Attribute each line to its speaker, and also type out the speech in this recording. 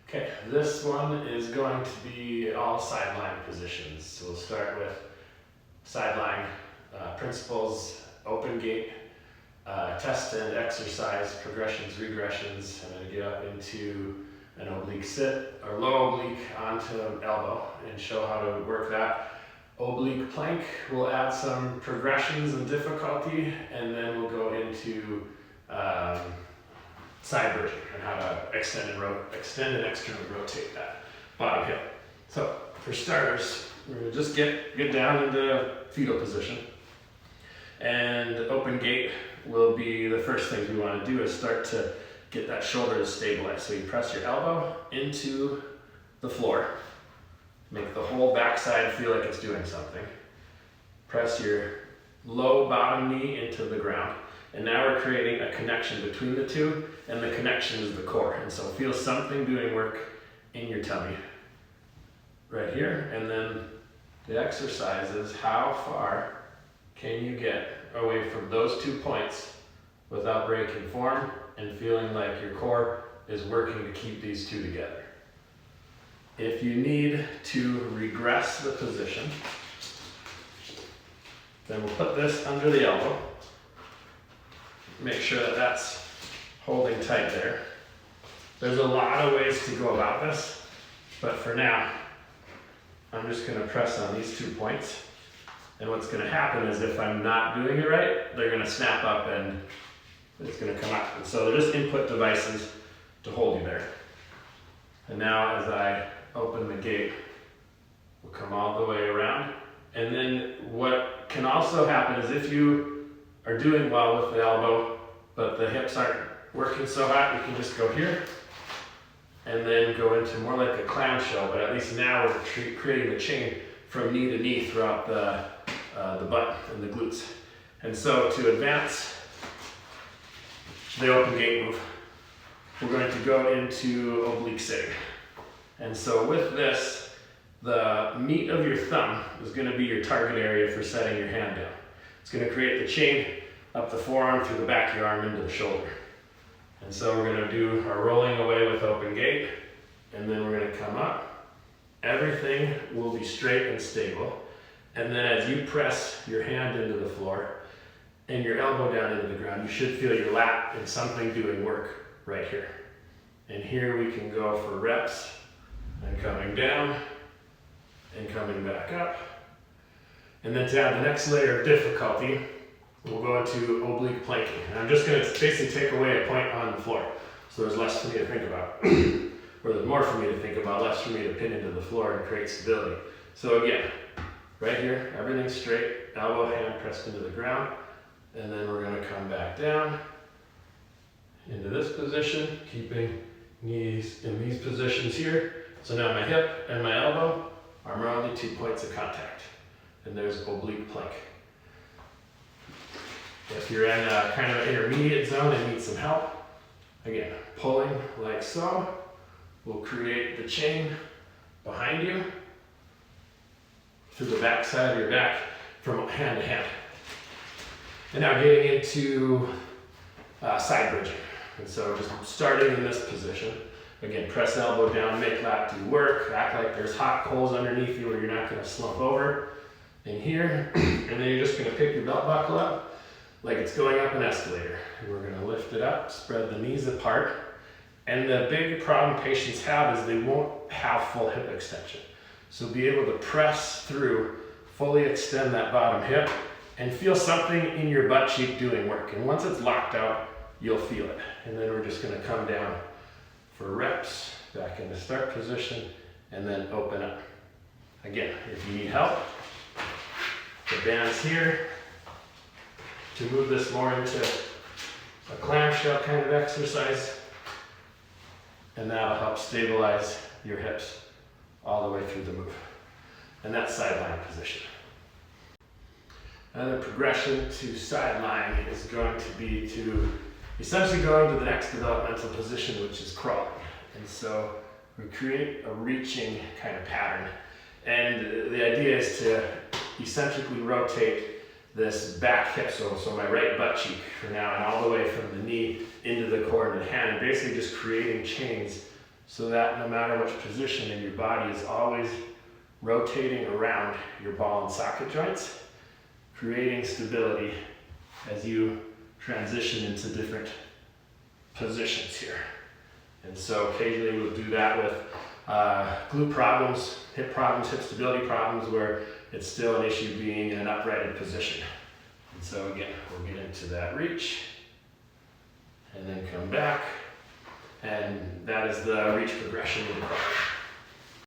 Speaker 1: Okay, this one is going to be all sideline positions. So we'll start with sideline principles, open gait, test and exercise, progressions, regressions. I'm going to get up into an oblique sit or low oblique onto an elbow and show how to work that. Oblique plank, we'll add some progressions and difficulty, and then we'll go into side bridging and how to extend and externally rotate that bottom hip. So for starters, we're going to just get down into fetal position, and open gait will be the first thing we want to do is start to get that shoulder to stabilize. So you press your elbow into the floor, make the whole backside feel like it's doing something. Press your low bottom knee into the ground. And now we're creating a connection between the two, and the connection is the core. And so feel something doing work in your tummy right here. And then the exercise is how far can you get away from those 2 points without breaking form and feeling like your core is working to keep these two together. If you need to regress the position, then we'll put this under the elbow. Make sure that that's holding tight there. There's a lot of ways to go about this, but for now, I'm just going to press on these 2 points. And what's going to happen is if I'm not doing it right, they're going to snap up and it's going to come out. And so they're just input devices to hold you there. And now as I open the gate, we'll come all the way around. And then what can also happen is if you are doing well with the elbow, but the hips aren't working so hot, you can just go here and then go into more like a clamshell, but at least now we're creating the chain from knee to knee throughout the butt and the glutes. And so to advance the open gait move, we're going to go into oblique sitting. And so with this, the meat of your thumb is going to be your target area for setting your hand down. It's going to create the chain up the forearm through the back of your arm into the shoulder. And so we're going to do our rolling away with open gait, and then we're going to come up. Everything will be straight and stable. And then as you press your hand into the floor and your elbow down into the ground, you should feel your lat and something doing work right here. And here we can go for reps and coming down and coming back up. And then to add the next layer of difficulty, we'll go into oblique planking. And I'm just going to basically take away a point on the floor. So there's less for me to think about. Or there's more for me to think about, less for me to pin into the floor and create stability. So again, right here, everything's straight, elbow, hand pressed into the ground. And then we're going to come back down into this position, keeping knees in these positions here. So now my hip and my elbow are my only 2 points of contact. And there's oblique plank. If you're in a kind of intermediate zone and need some help, again, pulling like so will create the chain behind you through the back side of your back from hand to hand. And now getting into side bridging. And so just starting in this position. Again, press elbow down, make lat do work, act like there's hot coals underneath you where you're not going to slump over. In here, and then you're just going to pick your belt buckle up like it's going up an escalator. And we're going to lift it up, spread the knees apart. And the big problem patients have is they won't have full hip extension. So be able to press through, fully extend that bottom hip, and feel something in your butt cheek doing work. And once it's locked out, you'll feel it. And then we're just going to come down for reps, back into start position, and then open up. Again, if you need help, the band's here to move this more into a clamshell kind of exercise, and that'll help stabilize your hips all the way through the move. And that's sideline position. Another progression to sideline is going to be to essentially go into the next developmental position, which is crawling. And so we create a reaching kind of pattern. And the idea is to eccentrically rotate this back hip, so my right butt cheek for now, and all the way from the knee into the core and the hand, and basically just creating chains so that no matter which position in your body is always rotating around your ball and socket joints, creating stability as you transition into different positions here. And so occasionally we'll do that with glute problems, hip stability problems, where it's still an issue being in an uprighted position. And so again, we'll get into that reach, and then come back, and that is the reach progression we require.